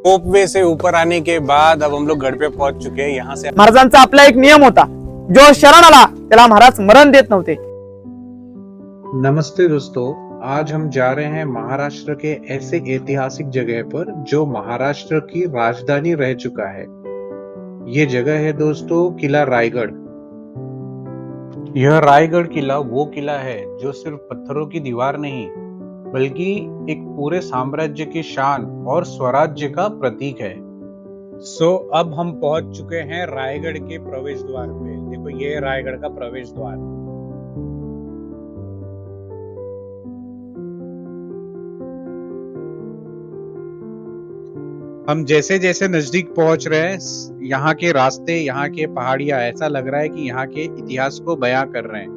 Ropeway से ऊपर आने के बाद अब हम लोग गढ़ पे पहुंच चुके हैं। यहाँ से महाराजांचा आपला एक नियम होता, जो शरण आला त्याला महाराज मरण देत नव्हते। नमस्ते दोस्तों, आज हम जा रहे हैं महाराष्ट्र के ऐसे ऐतिहासिक जगह पर जो महाराष्ट्र की राजधानी रह चुका है। ये जगह है दोस्तों किला रायगढ़। यह रायगढ़ किला वो किला है जो सिर्फ पत्थरों की दीवार नहीं बल्कि एक पूरे साम्राज्य की शान और स्वराज्य का प्रतीक है। अब हम पहुंच चुके हैं रायगढ़ के प्रवेश द्वार पे। देखो ये रायगढ़ का प्रवेश द्वार। हम जैसे जैसे नजदीक पहुंच रहे हैं, यहाँ के रास्ते, यहाँ के पहाड़ियां, ऐसा लग रहा है कि यहाँ के इतिहास को बयां कर रहे हैं।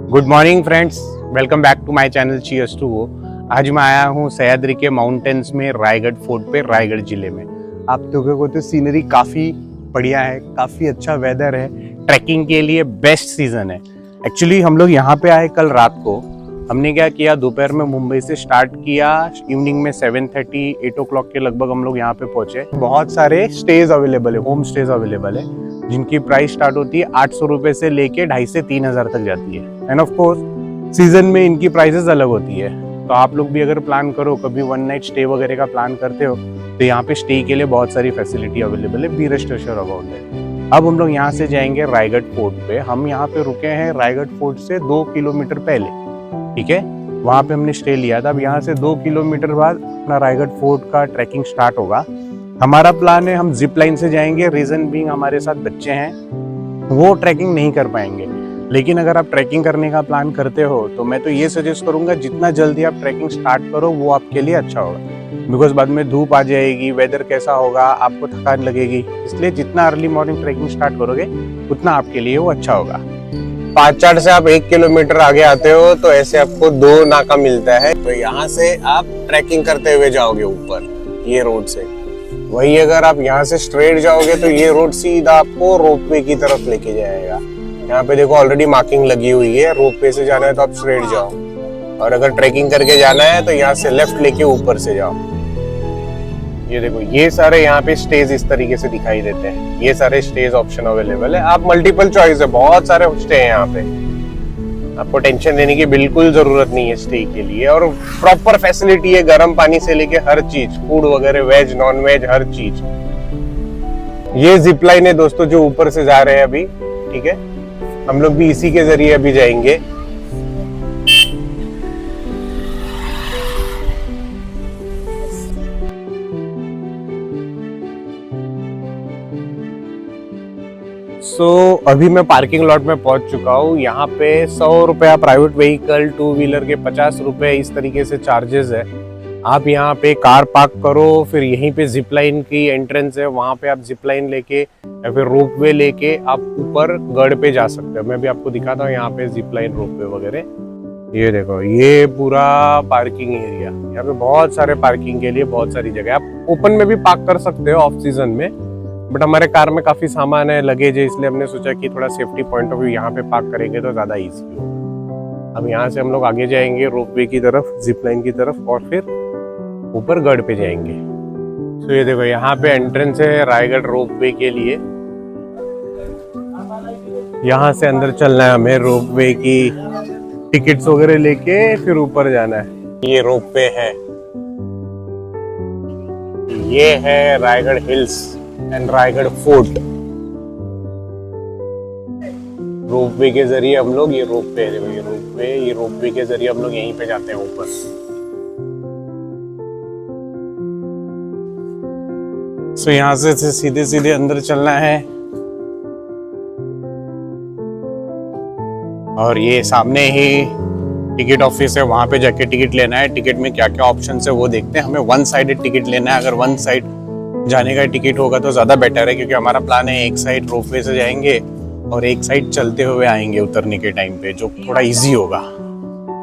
Good morning friends, welcome back to my channel cheers to वो। आज मैं आया हूँ सह्याद्री के माउंटेन्स में रायगढ़ फोर्ट पे, रायगढ़ जिले में। आप लोगों को तो सीनरी काफ़ी बढ़िया है, काफ़ी अच्छा वेदर है, ट्रैकिंग के लिए बेस्ट सीजन है। एक्चुअली हम लोग यहाँ पे आए कल रात को। हमने क्या किया, दोपहर में मुंबई से स्टार्ट किया, इवनिंग में 7:30 8 o'clock के लगभग हम लोग यहाँ पे पहुंचे। बहुत सारे स्टेज अवेलेबल है, होम स्टेज अवेलेबल है, जिनकी प्राइस स्टार्ट होती है 800 रुपये से लेके 2,500 से 3,000 तक जाती है। एंड ऑफ कोर्स सीजन में इनकी प्राइसेस अलग होती है। तो आप लोग भी अगर प्लान करो, कभी 1 नाइट स्टे वगैरह का प्लान करते हो, तो यहाँ पे स्टे के लिए बहुत सारी फैसिलिटी अवेलेबल है। Be rest assured about that. अब हम लोग यहाँ से जाएंगे रायगढ़ फोर्ट पे। हम यहाँ पे रुके हैं रायगढ़ फोर्ट से 2 किलोमीटर पहले, ठीक है, वहाँ पे हमने स्टे लिया था। अब यहाँ से 2 किलोमीटर बाद अपना रायगढ़ फोर्ट का ट्रैकिंग स्टार्ट होगा। हमारा प्लान है हम जिप लाइन से जाएंगे। रीजन बीइंग हमारे साथ बच्चे हैं, वो ट्रैकिंग नहीं कर पाएंगे। लेकिन अगर आप ट्रैकिंग करने का प्लान करते हो तो मैं तो ये सजेस्ट करूंगा, जितना जल्दी आप ट्रैकिंग स्टार्ट करो वो आपके लिए अच्छा होगा। बिकॉज बाद में धूप आ जाएगी, वेदर कैसा होगा, आपको थकान लगेगी। इसलिए जितना अर्ली मॉर्निंग ट्रैकिंग स्टार्ट करोगे उतना आपके लिए वो अच्छा होगा। पाचाड़ से आप 1 किलोमीटर आगे आते हो तो ऐसे आपको 2 नाका मिलता है। तो यहाँ से आप ट्रैकिंग करते हुए जाओगे ऊपर ये रोड से। वही अगर आप यहाँ से स्ट्रेट जाओगे तो ये रोड सीधा आपको रोपवे की तरफ लेके जाएगा। यहाँ पे देखो ऑलरेडी मार्किंग लगी हुई है। रोपवे से जाना है तो आप स्ट्रेट जाओ, और अगर ट्रैकिंग करके जाना है तो यहाँ से लेफ्ट लेके ऊपर से जाओ। ये देखो ये सारे यहाँ पे स्टेज इस तरीके से दिखाई देते हैं। ये सारे स्टेज ऑप्शन अवेलेबल है। आप मल्टीपल चॉइस है, बहुत सारे स्टे हैं यहाँ पे। आपको टेंशन लेने की बिल्कुल जरूरत नहीं है स्टे के लिए। और प्रॉपर फैसिलिटी है, गर्म पानी से लेके हर चीज, फूड वगैरह, वेज नॉन वेज हर चीज। ये जिप लाइन है दोस्तों जो ऊपर से जा रहे हैं अभी, ठीक है। हम लोग भी इसी के जरिए अभी जाएंगे। अभी मैं पार्किंग लॉट में पहुंच चुका हूँ। यहाँ पे 100 रुपया प्राइवेट व्हीकल, 2 व्हीलर के 50 रुपए इस तरीके से चार्जेस है। आप यहाँ पे कार पार्क करो, फिर यहीं पे जिप लाइन की एंट्रेंस है, वहाँ पे आप जिप लाइन लेके या फिर रोपवे लेके आप ऊपर गढ़ पे जा सकते हो। मैं भी आपको दिखाता हूँ यहाँ पे जिप लाइन, रोपवे वगैरह। ये देखो ये पूरा पार्किंग एरिया। यहाँ पे बहुत सारे पार्किंग के लिए बहुत सारी जगह। आप ओपन में भी पार्क कर सकते हो ऑफ सीजन में, बट हमारे कार में काफी सामान है, लगेज है, इसलिए हमने सोचा कि थोड़ा सेफ्टी पॉइंट ऑफ व्यू यहाँ पे पार्क करेंगे तो ज्यादा इजी होगा। अब यहाँ से हम लोग आगे जाएंगे रोपवे की तरफ, जिप लाइन की तरफ, और फिर ऊपर गढ़ पे जाएंगे। तो ये देखो यहाँ पे एंट्रेंस है रायगढ़ रोपवे के लिए। यहाँ से अंदर चलना है हमें, रोपवे की टिकट्स वगैरह लेके फिर ऊपर जाना है। ये रोपवे है, ये है Raigarh hills and Raigarh fort. Ropeway के जरिए हम लोग, ये रोपवे है, ये रोपवे के जरिए हम लोग यहीं पे जाते हैं ऊपर। सो यहाँ से सीधे सीधे अंदर चलना है, और ये सामने ही टिकट ऑफिस है, वहां पे जाके टिकट लेना है। टिकट में क्या क्या ऑप्शन है वो देखते हैं। हमें 1 साइडेड टिकट लेना है। अगर 1 साइड जाने का टिकट होगा तो ज्यादा बेटर है, क्योंकि हमारा प्लान है एक साइड रोपवे से जाएंगे और एक साइड चलते हुए आएंगे उतरने के टाइम पे, जो थोड़ा इजी होगा।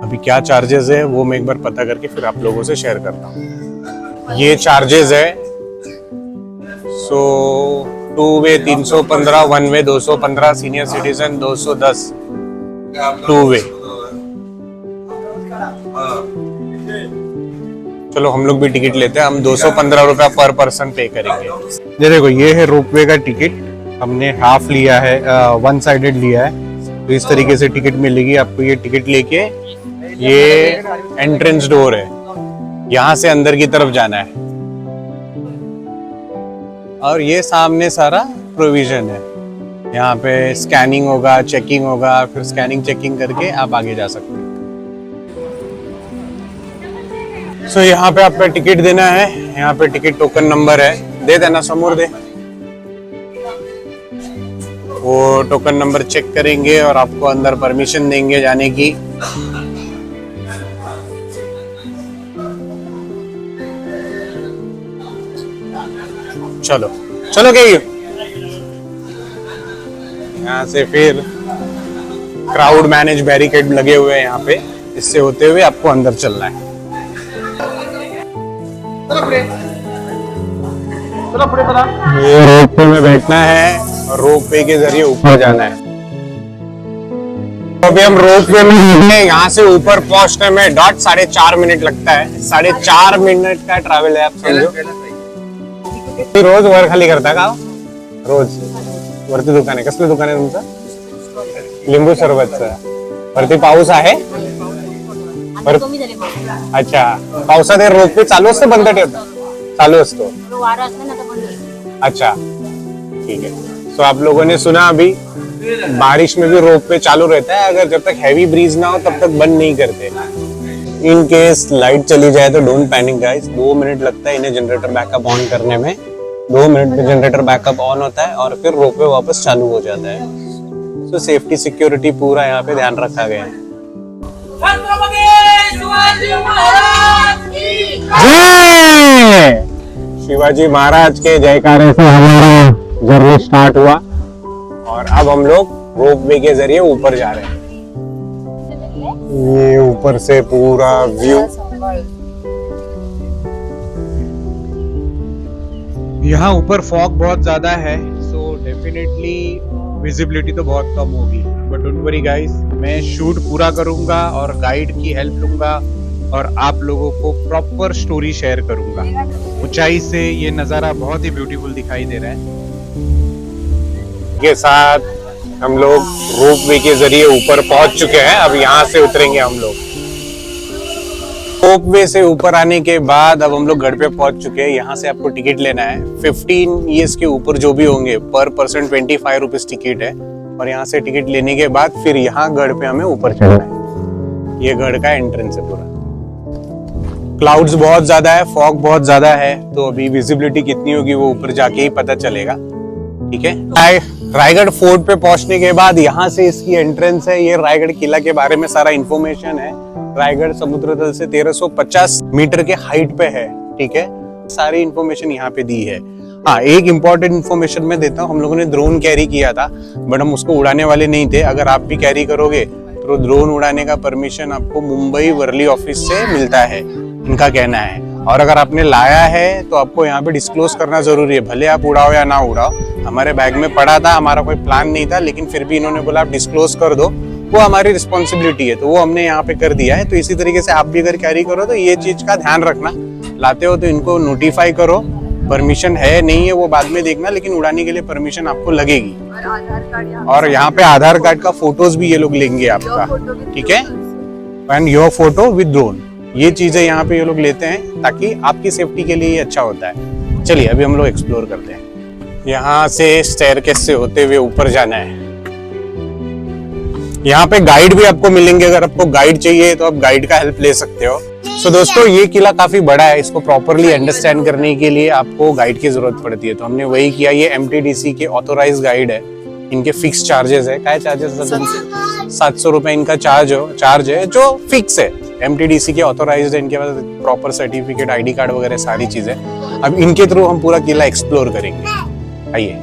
अभी क्या चार्जेस है वो मैं एक बार पता करके फिर आप लोगों से शेयर करता हूँ। ये चार्जेस है। Two way 315, one way 215, senior citizen 210, two way. चलो हम लोग भी टिकट लेते हैं, हम 215 रुपया पर पर्सन पे करेंगे। ये देखो, ये है रोपवे का टिकट, हमने हाफ लिया है, वन साइडेड लिया है। तो इस तरीके से टिकट मिलेगी आपको। ये टिकट लेके ये एंट्रेंस डोर है, यहाँ से अंदर की तरफ जाना है और ये सामने सारा प्रोविजन है। यहाँ पे स्कैनिंग होगा, चेकिंग होगा, फिर स्कैनिंग चेकिंग करके आप आगे जा सकते हैं। सो यहाँ पे आपका टिकट देना है, यहाँ पे टिकट टोकन नंबर है, दे देना, समोर दे। वो टोकन नंबर चेक करेंगे और आपको अंदर परमिशन देंगे जाने की। चलो चलो गई। यहाँ से फिर क्राउड मैनेज बैरिकेड लगे हुए हैं यहाँ पे, इससे होते हुए आपको अंदर चलना है। ये रोपवे में बैठना है और रोपवे के जरिए ऊपर जाना है। तो अभी हम रोपवे में हैं, यहाँ से ऊपर पहुंचने में डॉट 4.5 मिनट लगता है। 4.5 मिनट का ट्रॅव्हल आहे, आप समजो। रोज वर खाली करता का? रोज वरती दुकान आहे? कसलं दुकान आहे तुमचं? लिंबू सरबतचं। वरती पाऊस आहे? अच्छा, पावसात रोपवे चालू असतो बंद ठेवता? चालू असतो। अच्छा ठीक है। तो आप लोगों ने सुना, अभी बारिश में भी रोपवे चालू रहता है, अगर जब तक हैवी ब्रीज ना हो तब तक बंद नहीं करते। इन केस लाइट चली जाए तो डोंट पैनिक गाइस, 2 मिनट लगता है इन्हें जनरेटर बैकअप ऑन करने में। 2 मिनट में जनरेटर बैकअप ऑन होता है और फिर रोपवे वापस चालू हो जाता है। तो सेफ्टी सिक्योरिटी पूरा यहाँ पे ध्यान रखा गया है। शिवाजी महाराज के जयकारे से हमारा जर्नी स्टार्ट हुआ और अब हम लोग रोपवे के जरिए ऊपर जा रहे हैं। ये ऊपर से पूरा व्यू, यहाँ ऊपर फॉग बहुत ज्यादा है, सो डेफिनेटली विजिबिलिटी तो बहुत कम होगी। बट डोंट वरी गाइस, मैं शूट पूरा करूंगा और गाइड की हेल्प लूंगा और आप लोगों को प्रॉपर स्टोरी शेयर करूंगा। ऊंचाई से ये नजारा बहुत ही ब्यूटीफुल दिखाई दे रहा है। के साथ हम लोग रोपवे के जरिए ऊपर पहुंच चुके हैं, अब यहाँ से उतरेंगे हम लोग। रोपवे से ऊपर आने के बाद अब हम लोग गढ़ पे पहुंच चुके हैं। यहाँ से आपको टिकट लेना है। 15 ईयर्स के ऊपर जो भी होंगे पर पर्सन 25 रुपीज टिकट है। और यहाँ से टिकट लेने के बाद फिर यहाँ गढ़ पे हमें ऊपर चढ़ना है। ये गढ़ का एंट्रेंस है पूरा। क्लाउड्स बहुत ज्यादा है, फॉग बहुत ज्यादा है, तो अभी विजिबिलिटी कितनी होगी वो ऊपर जाके ही पता चलेगा। ठीक है। रायगढ़ फोर्ट पे पहुंचने के बाद यहाँ से इसकी एंट्रेंस है। ये रायगढ़ किला के बारे में सारा इंफॉर्मेशन है। रायगढ़ समुद्र तल से 1350 मीटर के हाइट पे है। ठीक है, सारी इंफॉर्मेशन यहाँ पे दी है। हाँ, एक इम्पोर्टेंट इंफॉर्मेशन मैं देता हूँ। हम लोगों ने ड्रोन कैरी किया था, बट हम उसको उड़ाने वाले नहीं थे। अगर आप भी कैरी करोगे तो ड्रोन उड़ाने का परमिशन आपको मुंबई वर्ली ऑफिस से मिलता है, इनका कहना है। और अगर आपने लाया है तो आपको यहाँ पे डिस्क्लोज करना जरूरी है, भले आप उड़ाओ या ना उड़ाओ। हमारे बैग में पड़ा था, हमारा कोई प्लान नहीं था, लेकिन फिर भी इन्होंने बोला आप डिस्क्लोज कर दो, वो हमारी रिस्पॉन्सिबिलिटी है, तो वो हमने यहाँ पे कर दिया है। तो इसी तरीके से आप भी अगर कैरी करो तो ये चीज का ध्यान रखना। लाते हो तो इनको नोटिफाई करो, परमिशन है नहीं है वो बाद में देखना, लेकिन उड़ाने के लिए परमिशन आपको लगेगी। और यहाँ पे आधार कार्ड का फोटोज भी ये लोग लेंगे आपका। ठीक है, and your photo with drone, ये चीजें यहाँ पे ये लोग लेते हैं ताकि आपकी सेफ्टी के लिए ये अच्छा होता है। चलिए अभी हम लोग एक्सप्लोर करते हैं। यहाँ से स्टेयरकेस से होते हुए ऊपर जाना है। यहाँ पे गाइड भी आपको मिलेंगे, अगर आपको गाइड चाहिए तो आप गाइड का हेल्प ले सकते हो। सो दोस्तों, ये किला काफी बड़ा है, इसको प्रॉपरली अंडरस्टैंड करने के लिए आपको गाइड की जरूरत पड़ती है, तो हमने वही किया। ये MTDC के ऑथोराइज गाइड है, इनके फिक्स चार्जेस है। क्या चार्जेस है? 700 रुपए इनका चार्ज है जो फिक्स है। MTDC के ऑथोराइज्ड है, इनके पास प्रॉपर सर्टिफिकेट, ID कार्ड वगैरह सारी चीजें। अब इनके थ्रू हम पूरा किला एक्सप्लोर करेंगे। आइए।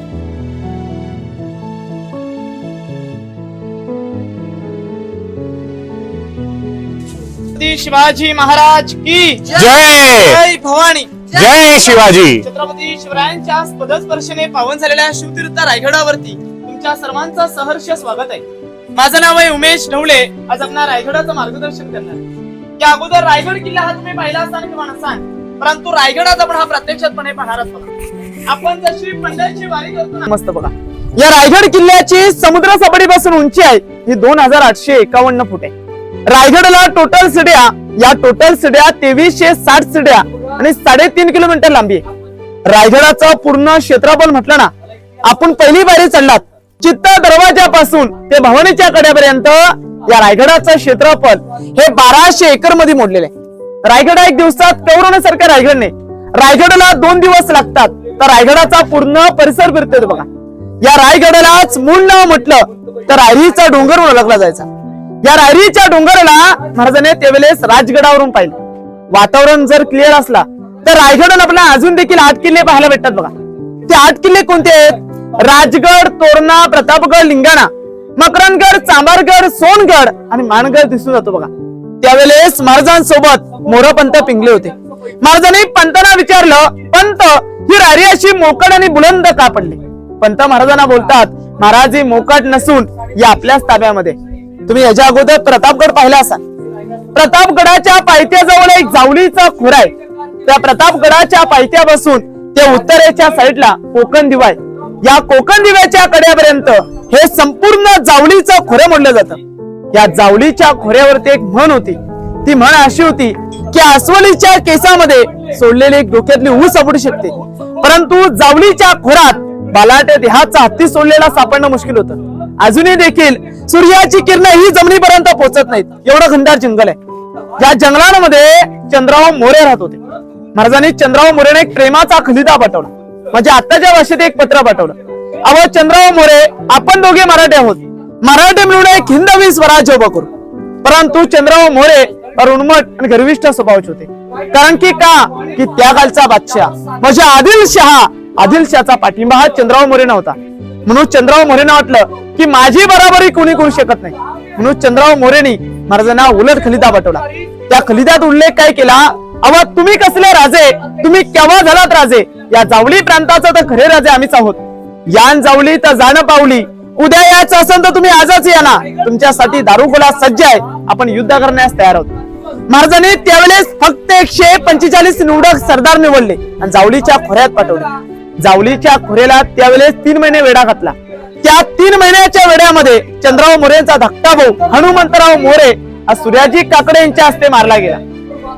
शिवाजी महाराज की जय। जय भवानी। जय शिवाजी. छत्रपती शिवरायांच्या पदस्पर्शेने पावन झालेल्या शिवतीर्थ रायगडावरती तुमच्या सर्वांचं सहर्ष स्वागत आहे. माझं नाव आहे उमेश ढवळे. आज आपण रायगडाचं मार्गदर्शन करणार आहे. या अगोदर रायगड किल्ला हा तुम्ही पाहिला असाल किंवा नसाल, परंतु रायगडात आपण हा प्रत्यक्षातपणे पाहणारच बघा. आपण जशी पंढरची वारी करतो ना, मस्त बघा. या रायगड किल्ल्याची समुद्र सपाटीपासून उंची आहे ही 2851 फूट आहे. रायगडला टोटल सीड्या, या टोटल सीड्या 2360 सीड्या आणि 3.5 किलोमीटर लांबी आहे. रायगडाचं पूर्ण क्षेत्रफळ म्हटलं ना, आपण पहिली पायरी चढलात चित्त दरवाजापासून ते भवानीच्या कड्यापर्यंत या रायगडाचं क्षेत्रफळ हे 1200 एकर मध्ये मोडलेलं आहे. रायगड एक दिवसात कवरण्यासारखं रायगड नाही. रायगडाला 2 दिवस लागतात तर रायगडाचा पूर्ण परिसर फिरतोय बघा. या रायगडालाच मूळ नाव म्हटलं तर रायरीचा डोंगर ओळखला जायचा. या रायरीच्या डोंगराला महाराजांनी त्यावेळेस राजगडावरून पाहिलं. वातावरण जर क्लिअर असला तर रायगडाला आपल्याला अजून देखील 8 किल्ले पाहायला भेटतात बघा. ते 8 किल्ले कोणते आहेत? राजगड, तोरणा, प्रतापगड, लिंगाणा, मकरंदगड, चांभारगड, सोनगड आणि मानगड दिसून जातो बघा. त्यावेळेस महाराजांसोबत मोरपंत पिंगले होते. महाराजांनी पंतांना विचारलं, पंत ही रायरी अशी मोकट आणि बुलंद का पडली? पंत महाराजांना बोलतात, महाराज ही मोकट नसून या आपल्याच ताब्यामध्ये. तुम्ही याच्या अगोदर प्रतापगड पाहिला असाल. प्रतापगडाच्या पायथ्याजवळ एक जावलीचा खोरा आहे. त्या प्रतापगडाच्या पायथ्यापासून ते उत्तरेच्या साईडला कोकण दिवा आहे. या कोकण दिव्याच्या कड्यापर्यंत हे संपूर्ण जावलीचं खोरं मोडलं जातं. या जावलीच्या खोऱ्यावरती एक म्हण होती. ती म्हण अशी होती की अस्वलीच्या केसामध्ये सोडलेली एक डोक्यातली ऊस सापडू शकते, परंतु जावलीच्या खोरात बालाटे देहाचा हत्ती सोडलेला सापडणं मुश्किल होतं. अजूनही देखील सूर्याची किरण ही जमिनीपर्यंत पोहोचत नाहीत, एवढं घनदाट जंगल आहे. या जंगलांमध्ये चंद्रराव मोरे राहत होते. महाराजांनी चंद्रराव मोरेने एक प्रेमाचा खलिता पाठवला, म्हणजे आताच्या भाषेत एक पत्र पाठवलं. अहो चंद्रराव मोरे, आपण दोघे मराठी आहोत. मराठी मिळून एक हिंदवी स्वराज्य उभं करू. परंतु चंद्रराव मोरे उन्मट आणि गर्विष्ठ स्वभावाचे होते. कारण की त्या कालचा बादशाह म्हणजे आदिलशहाचा पाठिंबा हा चंद्रराव मोरे नव्हता. म्हणून चंद्रराव मोरेंना वाटलं की माझी बराबरी कोणी करू शकत नाही. म्हणून चंद्रराव मोरेंनी महाराजांना उलट खलिता पाठवला. त्या खलित्यात उल्लेख काय केला? अव तुम्ही कसले राजे, तुम्ही केव्हा झालात राजे? या जावली प्रांताचा तर खरे राजे आम्हीच आहोत. यान जावली तर जाणं पावली, उद्या यायचं असेल तर तुम्ही आजच या ना. तुमच्यासाठी दारुगोळा सज्ज आहे, आपण युद्ध करण्यास तयार आहोत. महाराजांनी त्यावेळेस फक्त 145 निवडक सरदार निवडले आणि जावलीच्या खोऱ्यात पाठवले. जावलीच्या खोऱ्याला त्यावेळेस 3 महिने वेढा घातला. त्या 3 महिन्याच्या वेड्यामध्ये चंद्रराव मोरेंचा धाकटा भाऊ हनुमंतराव मोरे हा सूर्याजी काकडे यांच्या हस्ते मारला गेला.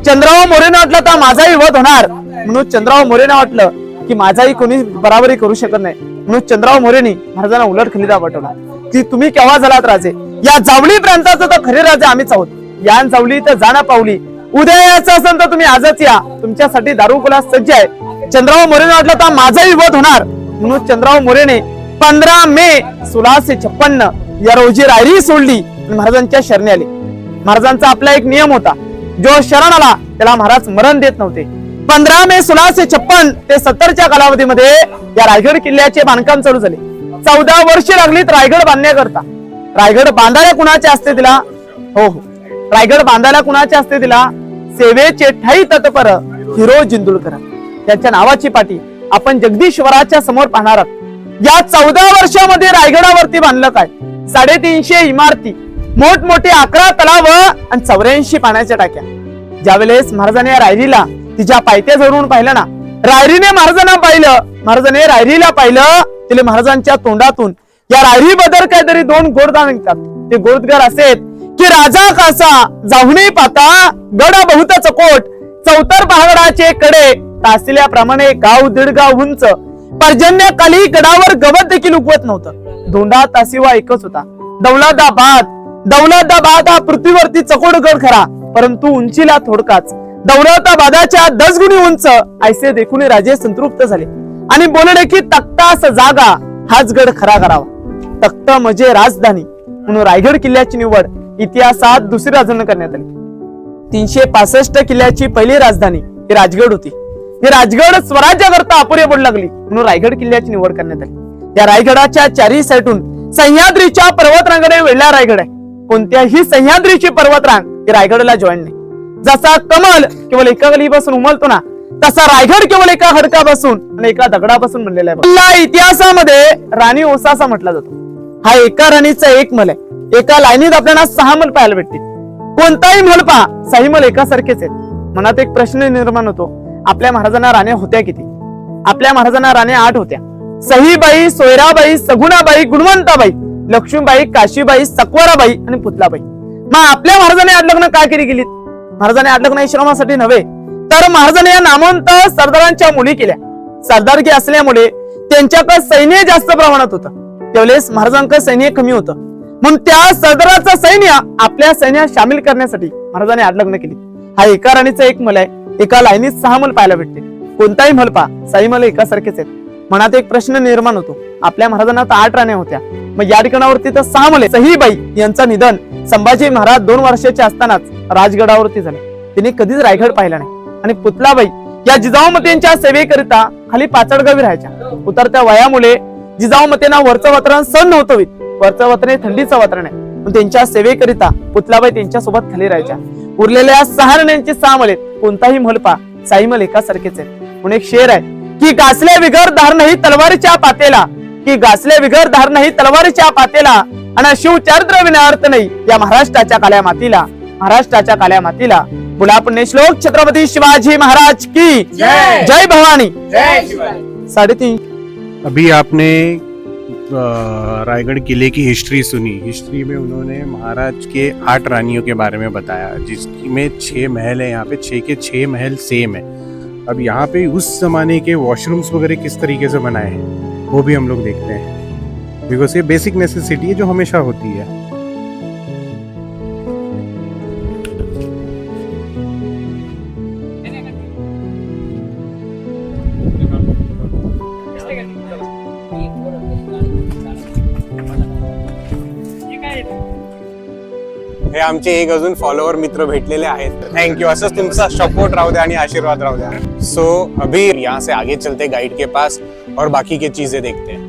चंद्रराव मोरेंना वाटलं तर माझाही वध होणार, म्हणून चंद्रराव मोरेंना वाटलं की माझाही कोणी बराबरी करू शकत नाही. म्हणून चंद्रराव मोरेंनी महाराजांना उलट खलिता पाठवला की तुम्ही केव्हा झालात राजे? या जावली प्रांताचं तर खरे राजे आम्हीच आहोत. या जावली तर जाणं पावली, उद्या यायचं असेल तर तुम्ही आजच या. तुमच्यासाठी दारुगोळा सज्ज आहे. चंद्रराव मोरेंना वाटलं तर माझाही वध होणार, म्हणून चंद्रराव मोरेने 15 मे 1656 या रोजी रायरी सोडली आणि महाराजांच्या शरणी आले. महाराजांचा आपला एक नियम होता, जो शरण आला त्याला महाराज मरण देत नव्हते. 15 मे 1656 ते 70च्या कालावधीमध्ये या रायगड किल्ल्याचे बांधकाम चालू झाले. 14 वर्षे लागलीत रायगड बांधण्याकरता. रायगड बांधायला कुणाचे असते तिला? हो, रायगड बांधायला कुणाचे असते तिला? सेवेचे ठाई तत्पर हिरो जिंदुलकर, त्यांच्या नावाची पाटी आपण जगदीश्वराच्या समोर पाहणार आहोत. या 14 वर्षामध्ये रायगडावरती बांधलं काय? 350 इमारती, मोठमोठे 11 तलाव आणि 84 पाण्याच्या टाक्या. ज्यावेळेस महाराजांनी या रायरीला तिच्या पायथ्याजवळून पाहिलं ना, रायरीने महाराजांना पाहिलं, महाराजांनी रायरीला पाहिलं, तिला महाराजांच्या तोंडातून या रायरी बद्दल काहीतरी 2 गोडगार निघतात. ते गोडगार असे की राजा कासा जाहुनी पाता गडा बहुत चकोट, चौतर पहाडाचे कडे तासिल्याप्रमाणे गाव 1.5 गाव उंच, पर्जन्यकाली गडावर गवत देखील उगवत नव्हतं. धोंडा तासिवा एकच होता, दौलताबाद हा पृथ्वीवरती चकोड गड खरा, परंतु उंचीला थोडकाच. दौलताबादाच्या 10 गुणी उंच ऐसे देखून राजे संतृप्त झाले आणि बोलले की तख्तास जागा हाच गड खरा करावा. तख्त म्हणजे राजधानी, म्हणून रायगड किल्ल्याची निवड इतिहासात दुसरी राजधानी करण्यात आली. 365 किल्ल्याची पहिली राजधानी ही राजगड होती. हे राजगड स्वराज्याकरता अपुरे पडू लागली, म्हणून रायगड किल्ल्याची निवड करण्यात आली. या रायगडाच्या 4 साईडून सह्याद्रीच्या पर्वतरांगेने वेढला रायगड आहे. कोणत्याही सह्याद्रीची पर्वतरांग ही रायगडला जॉईन नाही. जसा कमल केवळ एका गलीपासून उमलतो ना, तसा रायगड केवळ एका खडकापासून आणि एका दगडापासून बनलेला आहे. या इतिहासामध्ये राणी ओसासा म्हटला जातो. हा एका राणीचा एक महल आहे. एका लाईनीत आपल्याला 6 महल पाहायला भेटतील. कोणताही महल पहा, 6 महल एकासारखेच आहेत. मनात एक प्रश्न निर्माण होतो, आपल्या महाराजांना राण्या होत्या किती? आपल्या महाराजांना राण्या 8 होत्या. सहीबाई, सोयराबाई, सगुणाबाई, गुणवंताबाई, लक्ष्मीबाई, काशीबाई, सकवाराबाई आणि पुतलाबाई. मग आपल्या महाराजांनी 8 लग्न काय केली गेलीत? महाराजांनी 8 लग्न श्रमासाठी नव्हे, तर महाराजांनी या नामवंत सरदारांच्या मुली केल्या. सरदारकी असल्यामुळे त्यांच्याकडे सैन्य जास्त प्रमाणात होतं. त्यावेळेस महाराजांकडे सैन्य कमी होतं. म्हणून त्या सरदाराचं सैन्य आपल्या सैन्यात सामील करण्यासाठी महाराजांनी 8 लग्न केली. हा एका राणीचा एक महल आहे. एका लाईनीत 6 महल पाहायला भेटते. कोणताही महल पहा, 6 महल एकासारखेच आहेत. मनात एक प्रश्न निर्माण होतो, आपल्या महाराजांना तर 8 राण्या होत्या, मग या ठिकाणावरती तर 6 महल. सहीबाई यांचं निधन संभाजी महाराज 2 वर्षाचे असतानाच राजगडावरती झाले. त्यांनी कधीच रायगड पाहिला नाही. आणि पुतलाबाई या जिजाऊमतेंच्या सेवेकरिता खाली पाचडगावी राहायच्या. उतरत्या वयामुळे जिजाऊमतेंना वरचं वातावरण सहन नव्हतं होत. वरचं वातावरण थंडीचं वातावरण आहे. पण त्यांच्या सेवेकरिता पुतलाबाई त्यांच्यासोबत खाली राहायच्या. उरलेल्या 6 राण्यांची 6 महल आहेत. कोणताही महल पहा, 6 महल एकासारखेच आहेत. म्हणून एक शेर आहे की घासल्या बिगर धार नाही तलवारीच्या पातेला, की घासल्या बिगर धार नाही तलवारीच्या पातेला, आणि शिवचरित्र विना अर्थ नाही या महाराष्ट्राच्या काळ्या मातीला. महाराष्ट्राच्या काळ्या मातीला. बोला पुण्य श्लोक छत्रपती शिवाजी महाराज की जय. जय भवानी. जय शिवाजी. 3.5. अभी आपने रायगढ़ किले की हिस्ट्री सुनी. हिस्ट्री में उन्होंने महाराज के 8 रानियों के बारे में बताया, जिसमें 6 महल है. यहाँ पे 6 के 6 महल सेम है. अब यहाँ पे उस जमाने के वॉशरूम्स वगैरह किस तरीके से बनाए हैं वो भी हम लोग देखते हैं, बिकॉज ये बेसिक नेसेसिटी है जो हमेशा होती है. हे आमचे एक अजून फॉलोअर मित्र भेटलेले आहेत. थँक्यू. असंच तुमचा सपोर्ट राहू द्या आणि आशीर्वाद राहू द्या. सो अभी यहाँ से आगे चलते गाइड के पास और बाकी की चीजें देखते हैं.